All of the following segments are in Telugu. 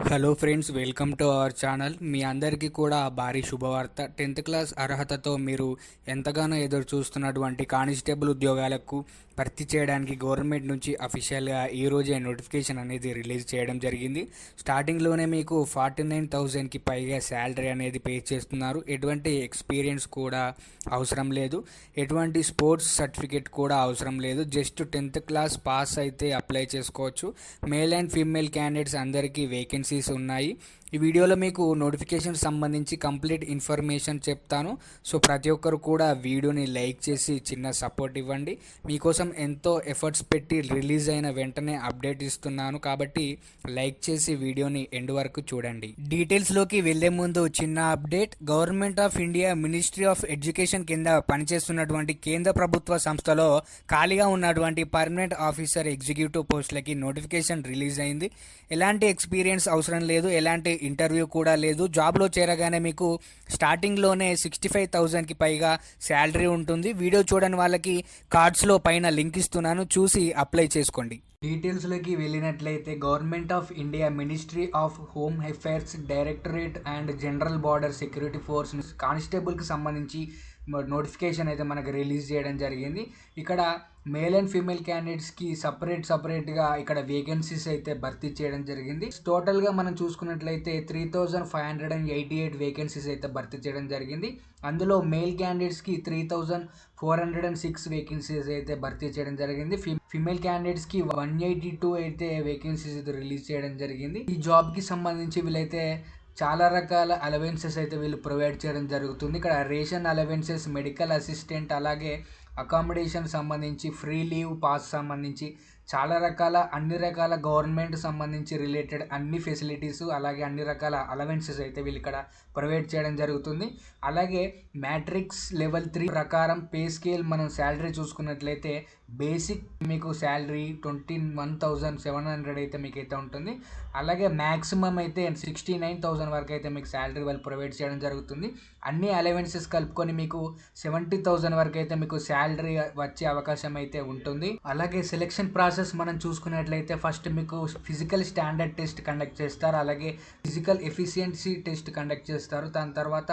Hello friends, welcome to our channel. మీ అందరికీ కూడా భారీ శుభవార్త. 10th క్లాస్ అర్హతతో మీరు ఎంతగానో ఎదురు చూస్తున్నటువంటి కానిస్టేబుల్ ఉద్యోగాలకు భర్తీ చేయడానికి గవర్నమెంట్ నుంచి అఫీషియల్గా ఈరోజే నోటిఫికేషన్ అనేది రిలీజ్ చేయడం జరిగింది. స్టార్టింగ్లోనే మీకు 49,000కి పైగా శాలరీ అనేది పే చేస్తున్నారు. ఎటువంటి ఎక్స్పీరియన్స్ కూడా అవసరం లేదు, ఎటువంటి స్పోర్ట్స్ సర్టిఫికేట్ కూడా అవసరం లేదు. జస్ట్ 10th క్లాస్ పాస్ అయితే అప్లై చేసుకోవచ్చు. మేల్ అండ్ ఫీమేల్ క్యాండిడేట్స్ అందరికీ వేకెన్సీస్ ఉన్నాయి. ఈ వీడియోలో మీకు నోటిఫికేషన్ సంబంధించి కంప్లీట్ ఇన్ఫర్మేషన్ చెప్తాను. సో ప్రతి ఒక్కరు కూడా వీడియోని లైక్ చేసి చిన్న సపోర్ట్ ఇవ్వండి. మీకోసం ఎంతో ఎఫర్ట్స్ పెట్టి రిలీజ్ అయిన వెంటనే అప్డేట్ ఇస్తున్నాను కాబట్టి లైక్ చేసి వీడియోని ఎండ్ వరకు చూడండి. డీటెయిల్స్లోకి వెళ్లే ముందు చిన్న update. Government of India ministry of education కింద పనిచేస్తున్నటువంటి కేంద్ర ప్రభుత్వ సంస్థలో ఖాళీగా ఉన్నటువంటి పర్మనెంట్ ఆఫీసర్ ఎగ్జిక్యూటివ్ పోస్టులకి నోటిఫికేషన్ రిలీజ్ అయింది. ఎలాంటి ఎక్స్పీరియన్స్ అవసరం లేదు, ఎలాంటి ఇంటర్వ్యూ కూడా లేదు. జాబ్లో చేరగానే మీకు స్టార్టింగ్లోనే 65,000కి పైగా శాలరీ ఉంటుంది. వీడియో చూడని వాళ్ళకి కార్డ్స్లో పైన లింక్ ఇస్తున్నాను, చూసి అప్లై చేసుకోండి. డీటెయిల్స్లోకి వెళ్ళినట్లయితే government of India ministry of home affairs directorate and general border security force కానిస్టేబుల్కి సంబంధించి నోటిఫికేషన్ అయితే మనకు రిలీజ్ చేయడం జరిగింది. ఇక్కడ మేల్ అండ్ ఫీమేల్ క్యాండిడేట్స్కి సపరేట్గా ఇక్కడ వేకెన్సీస్ అయితే భర్తీ చేయడం జరిగింది. టోటల్గా మనం చూసుకున్నట్లయితే 3,588 వేకెన్సీస్ అయితే భర్తీ చేయడం జరిగింది. అందులో మేల్ క్యాండిడేట్స్కి 3,406 వేకెన్సీస్ అయితే భర్తీ చేయడం జరిగింది. ఫీమేల్ క్యాండిడేట్స్కి 182 అయితే వేకెన్సీస్ అయితే రిలీజ్ చేయడం జరిగింది. ఈ జాబ్కి సంబంధించి వీళ్ళైతే చాలా రకాల అలవెన్సెస్ అయితే వీళ్ళు ప్రొవైడ్ చేయడం జరుగుతుంది. ఇక్కడ రేషన్ అలవెన్సెస్, మెడికల్ అసిస్టెంట్, అలాగే అకామిడేషన్ సంబంధించి, ఫ్రీ లీవ్ పాస్ సంబంధించి అన్ని రకాల గవర్నమెంట్ సంబంధించి రిలేటెడ్ అన్ని ఫెసిలిటీస్, అలాగే అన్ని రకాల అలవెన్సెస్ అయితే వీళ్ళు ఇక్కడ ప్రొవైడ్ చేయడం జరుగుతుంది. అలాగే మ్యాట్రిక్స్ లెవెల్ 3 ప్రకారం పే స్కేల్ మనం శాలరీ చూసుకున్నట్లయితే బేసిక్ మీకు శాలరీ 21,700 అయితే మీకు అయితే ఉంటుంది. అలాగే మ్యాక్సిమం అయితే 69,000 వరకు అయితే మీకు శాలరీ వాళ్ళు ప్రొవైడ్ చేయడం జరుగుతుంది. అన్ని అలవెన్సెస్ కలుపుకొని మీకు 70,000 వరకు అయితే మీకు శాలరీ వచ్చే అవకాశం అయితే ఉంటుంది. అలాగే సెలెక్షన్ ప్రాసెస్ మనం చూసుకున్నట్లయితే ఫస్ట్ మీకు ఫిజికల్ స్టాండర్డ్ టెస్ట్ కండక్ట్ చేస్తారు, అలాగే ఫిజికల్ ఎఫిషియన్సీ టెస్ట్ కండక్ట్ చేస్తారు. దాని తర్వాత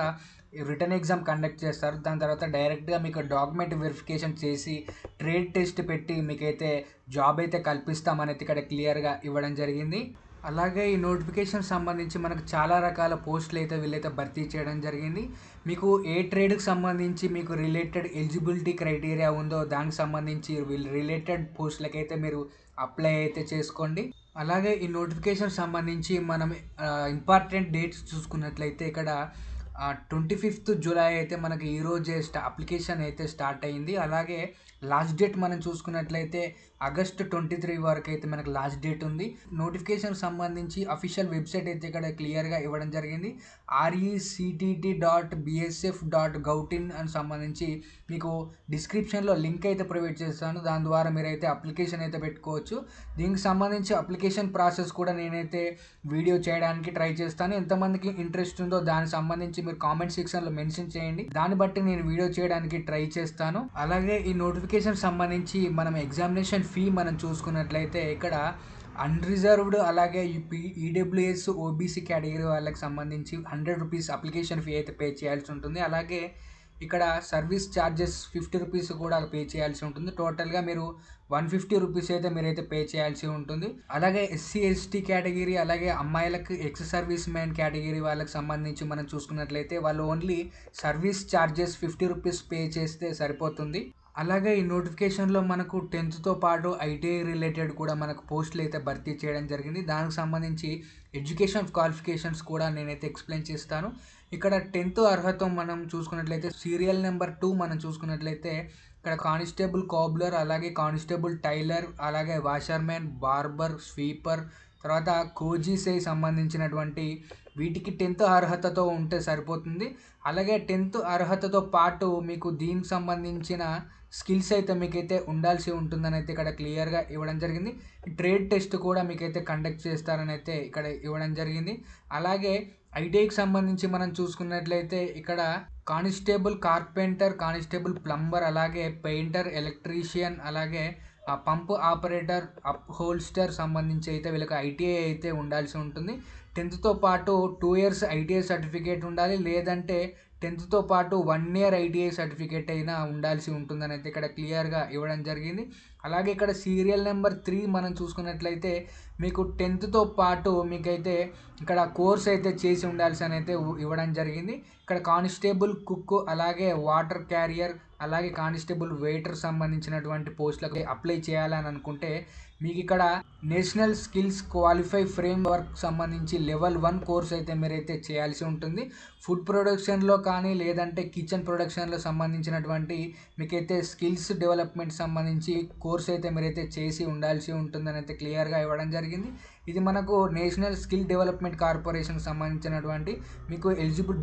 రిటర్న్ ఎగ్జామ్ కండక్ట్ చేస్తారు. దాని తర్వాత డైరెక్ట్గా మీకు డాక్యుమెంట్ వెరిఫికేషన్ చేసి ట్రేడ్ టెస్ట్ పెట్టి మీకైతే జాబ్ అయితే కల్పిస్తామనేది ఇక్కడ క్లియర్గా ఇవ్వడం జరిగింది. అలాగే ఈ నోటిఫికేషన్ సంబంధించి మనకు చాలా రకాల పోస్టులు అయితే వీళ్ళైతే భర్తీ చేయడం జరిగింది. మీకు ఏ ట్రేడ్కి సంబంధించి మీకు రిలేటెడ్ ఎలిజిబిలిటీ క్రైటీరియా ఉందో దానికి సంబంధించి రిలేటెడ్ పోస్టులకైతే మీరు అప్లై అయితే చేసుకోండి. అలాగే ఈ నోటిఫికేషన్ సంబంధించి మనం ఇంపార్టెంట్ డేట్స్ చూసుకున్నట్లయితే ఇక్కడ 25th జూలై అయితే మనకి ఈరోజే అప్లికేషన్ అయితే స్టార్ట్ అయింది. అలాగే లాస్ట్ డేట్ మనం చూసుకున్నట్లయితే ఆగస్ట్ 23 వరకు అయితే మనకు లాస్ట్ డేట్ ఉంది. నోటిఫికేషన్ సంబంధించి అఫీషియల్ వెబ్సైట్ అయితే ఇక్కడ క్లియర్గా ఇవ్వడం జరిగింది. rectt.bsf.gov.in అని సంబంధించి మీకు డిస్క్రిప్షన్లో లింక్ అయితే ప్రొవైడ్ చేస్తాను. దాని ద్వారా మీరైతే అప్లికేషన్ అయితే పెట్టుకోవచ్చు. దీనికి సంబంధించి అప్లికేషన్ ప్రాసెస్ కూడా నేనైతే వీడియో చేయడానికి ట్రై చేస్తాను. ఎంతమందికి ఇంట్రెస్ట్ ఉందో దానికి సంబంధించి మీరు కామెంట్ సెక్షన్లో మెన్షన్ చేయండి, దాన్ని బట్టి నేను వీడియో చేయడానికి ట్రై చేస్తాను. అలాగే ఈ నోటిఫికేషన్ సంబంధించి మనం ఎగ్జామినేషన్ ఫీ మనం చూసుకున్నట్లయితే ఇక్కడ అన్రిజర్వ్డ్ అలాగే ఈడబ్ల్యూఎస్ ఓబీసీ కేటగిరీ వాళ్ళకి సంబంధించి 100 రూపీస్ అప్లికేషన్ ఫీ అయితే పే చేయాల్సి ఉంటుంది. అలాగే ఇక్కడ సర్వీస్ ఛార్జెస్ 50 రూపీస్ కూడా పే చేయాల్సి ఉంటుంది. టోటల్గా మీరు 150 రూపీస్ అయితే మీరైతే పే చేయాల్సి ఉంటుంది. అలాగే ఎస్సీ ఎస్టీ కేటగిరీ, అలాగే అమ్మాయిలకు ఎక్స్ సర్వీస్ మ్యాన్ కేటగిరీ వాళ్ళకి సంబంధించి మనం చూసుకున్నట్లయితే వాళ్ళు only service charges 50 rupees pay చేస్తే సరిపోతుంది. అలాగే ఈ నోటిఫికేషన్లో మనకు 10th పాటు ఐటీఐ రిలేటెడ్ కూడా మనకు పోస్టులు అయితే భర్తీ చేయడం జరిగింది. దానికి సంబంధించి ఎడ్యుకేషన్ క్వాలిఫికేషన్స్ కూడా నేనైతే ఎక్స్ప్లెయిన్ చేస్తాను. ఇక్కడ 10th అర్హత మనం చూసుకున్నట్లయితే సీరియల్ నెంబర్ 2 మనం చూసుకున్నట్లయితే ఇక్కడ కానిస్టేబుల్ కోబ్లర్, అలాగే కానిస్టేబుల్ టైలర్, అలాగే వాషర్మ్యాన్, బార్బర్, స్వీపర్, తర్వాత కోజీసై సంబంధించినటువంటి వీటికి 10th అర్హతతో ఉంటే సరిపోతుంది. అలాగే 10th అర్హతతో పాటు మీకు దీనికి సంబంధించిన స్కిల్స్ అయితే మీకైతే ఉండాల్సి ఉంటుందని అయితే ఇక్కడ క్లియర్గా ఇవ్వడం జరిగింది. ట్రేడ్ టెస్ట్ కూడా మీకైతే కండక్ట్ చేస్తారని అయితే ఇక్కడ ఇవ్వడం జరిగింది. అలాగే ఐటీఐకి సంబంధించి మనం చూసుకున్నట్లయితే ఇక్కడ కానిస్టేబుల్ కార్పెంటర్, కానిస్టేబుల్ ప్లంబర్, అలాగే పెయింటర్, ఎలక్ట్రీషియన్, అలాగే పంప్ ఆపరేటర్, అప్ హోల్స్టర్ సంబంధించి అయితే వీళ్ళకి ఐటీఐ అయితే ఉండాల్సి ఉంటుంది. 10థ్‌తో పాటు 2 ఇయర్స్ ఐటీఐ సర్టిఫికేట్ ఉండాలి. లేదంటే 10థ్‌తో పాటు 1 ఇయర్ ఐటీఐ సర్టిఫికేట్ అయినా ఉండాల్సి ఉంటుందని అయితే ఇక్కడ క్లియర్‌గా ఇవ్వడం జరిగింది. అలాగే ఇక్కడ సీరియల్ నెంబర్ 3 మనం చూసుకున్నట్లయితే మీకు 10థ్‌తో పాటు మీకైతే ఇక్కడ కోర్స్ అయితే చేసి ఉండాల్సి అని అయితే ఇవ్వడం జరిగింది. ఇక్కడ కానిస్టేబుల్, కుక్, అలాగే వాటర్ క్యారియర్, అలాగే కానిస్టేబుల్ వెయిటర్ సంబంధించినటువంటి పోస్టులకు అప్లై చేయాలని అనుకుంటే మీకు ఇక్కడ national skills qualify frame work సంబంధించి లెవెల్ 1 కోర్స్ అయితే మీరైతే చేయాల్సి ఉంటుంది. ఫుడ్ ప్రొడక్షన్లో కానీ లేదంటే కిచెన్ ప్రొడక్షన్లో సంబంధించినటువంటి మీకైతే స్కిల్స్ డెవలప్మెంట్ సంబంధించి కోర్స్ అయితే మీరైతే చేసి ఉండాల్సి ఉంటుందని అయితే క్లియర్గా ఇవ్వడం జరిగింది. ఇది మనకు నేషనల్ స్కిల్ డెవలప్మెంట్ కార్పొరేషన్కి సంబంధించినటువంటి మీకు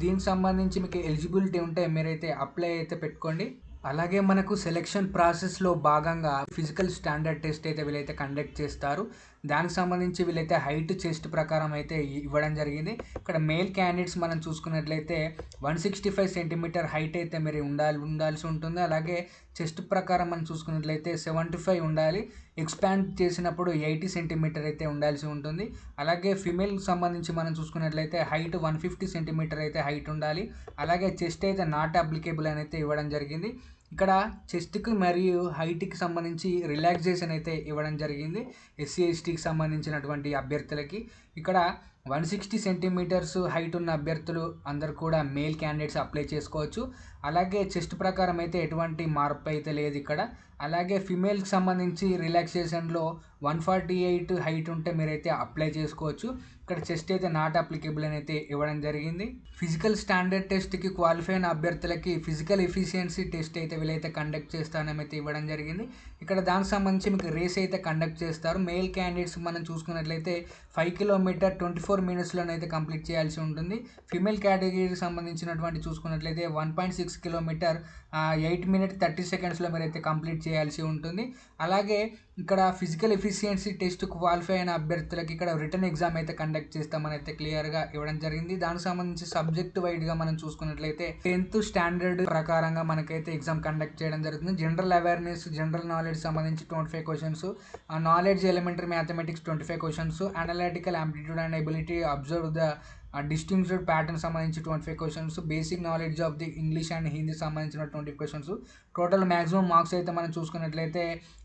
దీనికి సంబంధించి మీకు ఎలిజిబిలిటీ ఉంటే మీరైతే అప్లై అయితే పెట్టుకోండి. అలాగే మనకు సెలక్షన్ ప్రాసెస్లో భాగంగా ఫిజికల్ స్టాండర్డ్ టెస్ట్ అయితే వీళ్ళైతే కండక్ట్ చేస్తారు. దానికి సంబంధించి వీళ్ళైతే హైట్, చెస్ట్ ప్రకారం అయితే ఇవ్వడం జరిగింది. ఇక్కడ మేల్ క్యాండిడేట్స్ మనం చూసుకున్నట్లయితే 165 సెంటీమీటర్ హైట్ అయితే మీరు ఉండాల్సి ఉంటుంది. అలాగే చెస్ట్ ప్రకారం మనం చూసుకున్నట్లయితే 75 ఉండాలి. ఎక్స్పాండ్ చేసినప్పుడు 80 సెంటీమీటర్ అయితే ఉండాల్సి ఉంటుంది. అలాగే ఫిమేల్కి సంబంధించి మనం చూసుకున్నట్లయితే హైట్ 150 సెంటీమీటర్ అయితే హైట్ ఉండాలి. అలాగే చెస్ట్ అయితే నాట్ అప్లికేబుల్ అని అయితే ఇవ్వడం జరిగింది. ఇక్కడ చెస్ట్కి మరియు హైట్కి సంబంధించి రిలాక్సేషన్ అయితే ఇవ్వడం జరిగింది ఎస్సీ ఎస్టీకి సంబంధించినటువంటి అభ్యర్థులకి. ఇక్కడ 160 సెంటీమీటర్స్ హైట్ ఉన్న అభ్యర్థులు అందరు కూడా మేల్ క్యాండిడేట్స్ అప్లై చేసుకోవచ్చు. అలాగే చెస్ట్ ప్రకారం అయితే ఎటువంటి మార్పు అయితే లేదు ఇక్కడ. అలాగే ఫిమేల్కి సంబంధించి రిలాక్సేషన్లో 148 హైట్ ఉంటే మీరైతే అప్లై చేసుకోవచ్చు. ఇక్కడ చెస్ట్ అయితే నాట్ అప్లికేబుల్ అని అయితే ఇవ్వడం జరిగింది. ఫిజికల్ స్టాండర్డ్ టెస్ట్కి క్వాలిఫై అయిన అభ్యర్థులకి ఫిజికల్ ఎఫిషియన్సీ టెస్ట్ అయితే వీళ్ళైతే కండక్ట్ చేస్తారని అయితే ఇవ్వడం జరిగింది. ఇక్కడ దానికి సంబంధించి మీకు రేస్ అయితే కండక్ట్ చేస్తారు. మేల్ క్యాండిడేట్స్ మనం చూసుకున్నట్లయితే 5 కిలోమీటర్ 24 మినిట్స్లోనైతే కంప్లీట్ చేయాల్సి ఉంటుంది. ఫిమేల్ కేటగిరీకి సంబంధించినటువంటి చూసుకున్నట్లయితే 1.6 కిలోమీటర్ 8 మినిట్ 30 సెకండ్స్లో మీరైతే కంప్లీట్ చేయాల్సి ఉంటుంది. అలాగే ఇక్కడ ఫిజికల్ ఎఫిషియన్సీ టెస్ట్ క్వాలిఫై అయిన అభ్యర్థులకి ఇక్కడ రిటర్న్ ఎగ్జామ్ అయితే కండక్ట్ చేస్తామని అయితే క్లియర్గా ఇవ్వడం జరిగింది. దానికి సంబంధించి సబ్జెక్ట్ వైడ్గా మనం చూసుకున్నట్లయితే 10th స్టాండర్డ్ ప్రకారంగా మనకైతే ఎగ్జామ్ కండక్ట్ చేయడం జరుగుతుంది. జనరల్ అవేర్నెస్, జనరల్ నాలెడ్జ్ సంబంధించి 25 questions, knowledge elementary mathematics 25 questions, analytical aptitude and ability observe the distinguished pattern సంబంధించి 25 questions, basic knowledge of the English and Hindi సంబంధించిన 20 క్వశ్చన్స్. టోటల్ మ్యాక్సిమం మార్క్స్ అయితే మనం చూసుకున్నట్లయితే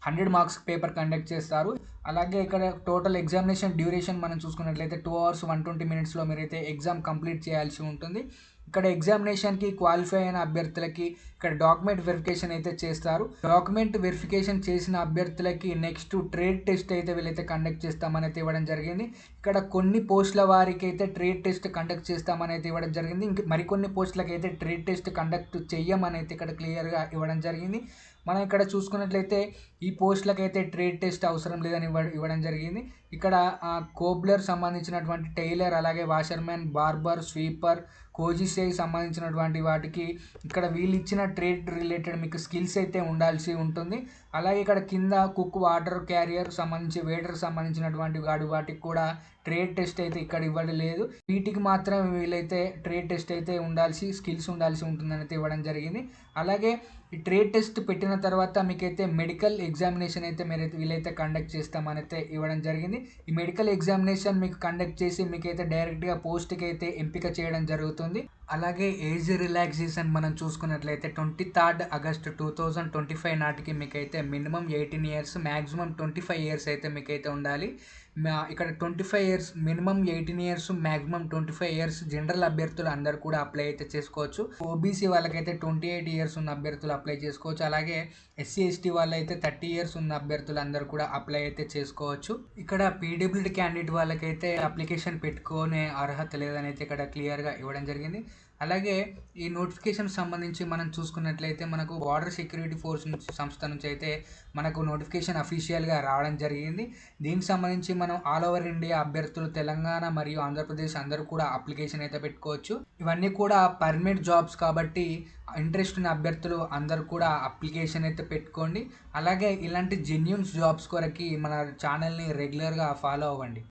100 మార్క్స్ పేపర్ కండక్ట్ చేస్తారు. అలాగే ఇక్కడ టోటల్ ఎగ్జామినేషన్ డ్యూరేషన్ మనం చూసుకున్నట్లయితే 2 hours 120 minutesలో మీరైతే ఎగ్జామ్ కంప్లీట్ చేయాల్సి ఉంటుంది. ఇక్కడ ఎగ్జామినేషన్కి క్వాలిఫై అయిన అభ్యర్థులకి ఇక్కడ డాక్యుమెంట్ వెరిఫికేషన్ అయితే చేస్తారు. డాక్యుమెంట్ వెరిఫికేషన్ చేసిన అభ్యర్థులకి నెక్స్ట్ ట్రేడ్ టెస్ట్ అయితే వీళ్ళైతే కండక్ట్ చేస్తామని అయితే ఇవ్వడం జరిగింది. ఇక్కడ కొన్ని పోస్టుల వారికి అయితే ట్రేడ్ టెస్ట్ కండక్ట్ చేస్తామని అయితే ఇవ్వడం జరిగింది. ఇంక మరికొన్ని పోస్టులకి అయితే ట్రేడ్ టెస్ట్ కండక్ట్ చెయ్యమని అయితే ఇక్కడ క్లియర్గా ఇవ్వడం జరిగింది. మనం ఇక్కడ చూసుకున్నట్లయితే ఈ పోస్టులకు అయితే ట్రేడ్ టెస్ట్ అవసరం లేదని ఇవ్వడం జరిగింది. ఇక్కడ కోబ్లర్ సంబంధించినటువంటి టైలర్, అలాగే వాషర్మెన్, బార్బర్, స్వీపర్, కోజిసేకి సంబంధించినటువంటి వాటికి ఇక్కడ వీళ్ళు ఇచ్చిన ట్రేడ్ రిలేటెడ్ మీకు స్కిల్స్ అయితే ఉండాల్సి ఉంటుంది. అలాగే ఇక్కడ కింద కుక్, వాటర్ క్యారియర్ సంబంధించి, వెయిటర్ సంబంధించినటువంటి వాటికి కూడా ట్రేడ్ టెస్ట్ అయితే ఇక్కడ ఇవ్వలేదు. వీటికి మాత్రం వీళ్ళైతే ట్రేడ్ టెస్ట్ అయితే స్కిల్స్ ఉండాల్సి ఉంటుందని అయితే ఇవ్వడం జరిగింది. అలాగే ఈ ట్రేడ్ టెస్ట్ పెట్టిన తర్వాత మీకైతే మెడికల్ ఎగ్జామినేషన్ అయితే వీళ్ళైతే కండక్ట్ చేస్తామని అయితే ఇవ్వడం జరిగింది. ఈ మెడికల్ ఎగ్జామినేషన్ మీకు కండక్ట్ చేసి మీకైతే డైరెక్ట్గా పోస్ట్కి అయితే ఎంపిక చేయడం జరుగుతుంది. అలాగే ఏజ్ రిలాక్సేషన్ మనం చూసుకున్నట్లయితే 23rd August 2025 నాటికి మీకైతే మినిమం 18 years, మ్యాక్సిమం 25 years అయితే మీకైతే ఉండాలి. ఇక్కడ 25 years, minimum 18 years, maximum 25 years general అభ్యర్థులు అందరూ కూడా అప్లై అయితే చేసుకోవచ్చు. ఓబీసీ వాళ్ళకైతే 28 years ఉన్న అభ్యర్థులు అప్లై చేసుకోవచ్చు. అలాగే ఎస్సీ ఎస్టీ వాళ్ళైతే 30 years ఉన్న అభ్యర్థులు అందరూ కూడా అప్లై అయితే చేసుకోవచ్చు. ఇక్కడ పీడబ్ల్యూడీ క్యాండిడేట్ వాళ్ళకైతే అప్లికేషన్ పెట్టుకునే అర్హత లేదని అయితే ఇక్కడ క్లియర్గా ఇవ్వడం జరిగింది. అలాగే ఈ నోటిఫికేషన్ సంబంధించి మనం చూసుకున్నట్లయితే మనకు బార్డర్ సెక్యూరిటీ ఫోర్స్ సంస్థ నుంచి అయితే మనకు నోటిఫికేషన్ అఫీషియల్గా రావడం జరిగింది. దీనికి సంబంధించి మనం ఆల్ ఓవర్ ఇండియా అభ్యర్థులు తెలంగాణ మరియు ఆంధ్రప్రదేశ్ అందరూ కూడా అప్లికేషన్ అయితే పెట్టుకోవచ్చు. ఇవన్నీ కూడా పర్మనెంట్ జాబ్స్ కాబట్టి ఇంట్రెస్ట్ ఉన్న అభ్యర్థులు అందరూ కూడా అప్లికేషన్ అయితే పెట్టుకోండి. అలాగే ఇలాంటి జెన్యూన్ జాబ్స్ కొరకి మన ఛానల్ని రెగ్యులర్గా ఫాలో అవ్వండి.